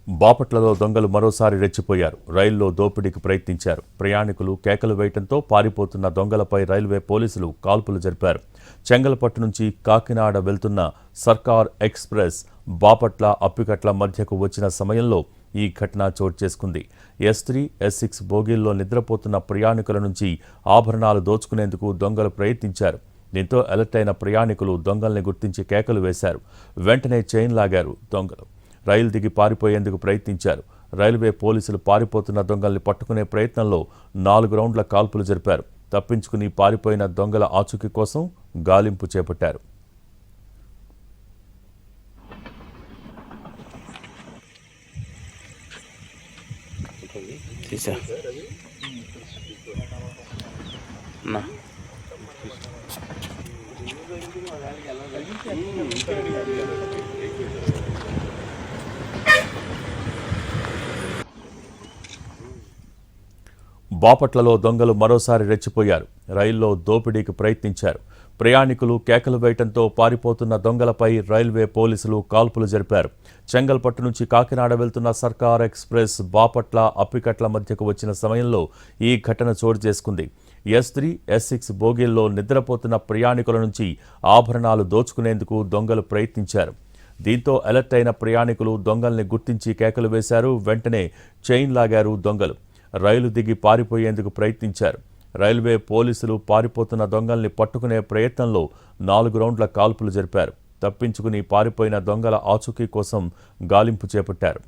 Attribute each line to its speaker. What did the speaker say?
Speaker 1: బాపట్లలో దొంగలు మరోసారి రెచ్చిపోయారు. రైల్లో దోపిడీకి ప్రయత్నించారు. ప్రయాణికులు కేకలు వేయడంతో పారిపోతున్న దొంగలపై రైల్వే పోలీసులు కాల్పులు జరిపారు. చెంగల్పట్టు నుంచి కాకినాడ వెళ్తున్న సర్కార్ ఎక్స్ప్రెస్ బాపట్ల అప్పికట్ల మధ్యకు వచ్చిన సమయంలో ఈ ఘటన చోటు చేసుకుంది. S3, S6 బోగీల్లో నిద్రపోతున్న ప్రయాణికుల నుంచి ఆభరణాలు దోచుకునేందుకు దొంగలు ప్రయత్నించారు. దీంతో అలర్ట్ అయిన ప్రయాణికులు దొంగల్ని గుర్తించి కేకలు వేశారు. వెంటనే చైన్ లాగారు దొంగలు. రైలు దిగి పారిపోయేందుకు ప్రయత్నించారు. రైల్వే పోలీసులు పారిపోతున్న దొంగల్ని పట్టుకునే ప్రయత్నంలో 4 రౌండ్ల కాల్పులు జరిపారు. తప్పించుకుని పారిపోయిన దొంగల ఆచూకీ కోసం గాలింపు చేపట్టారు. బాపట్లలో దొంగలు మరోసారి రెచ్చిపోయారు. రైల్లో దోపిడీకి ప్రయత్నించారు. ప్రయాణికులు కేకలు వేయడంతో పారిపోతున్న దొంగలపై రైల్వే పోలీసులు కాల్పులు జరిపారు. చెంగల్పట్టు నుంచి కాకినాడ వెళ్తున్న సర్కార్ ఎక్స్ప్రెస్ బాపట్ల అప్పికట్ల మధ్యకు వచ్చిన సమయంలో ఈ ఘటన చోటు చేసుకుంది. S3, S6 బోగీల్లో నిద్రపోతున్న ప్రయాణికుల నుంచి ఆభరణాలు దోచుకునేందుకు దొంగలు ప్రయత్నించారు. దీంతో అలర్ట్ అయిన ప్రయాణికులు దొంగల్ని గుర్తించి కేకలు వేశారు. వెంటనే చైన్ లాగారు దొంగలు. రైలు దిగి పారిపోయేందుకు ప్రయత్నించారు. రైల్వే పోలీసులు పారిపోతున్న దొంగల్ని పట్టుకునే ప్రయత్నంలో 4 రౌండ్ల కాల్పులు జరిపారు. తప్పించుకుని పారిపోయిన దొంగల ఆచూకీ కోసం గాలింపు చేపట్టారు.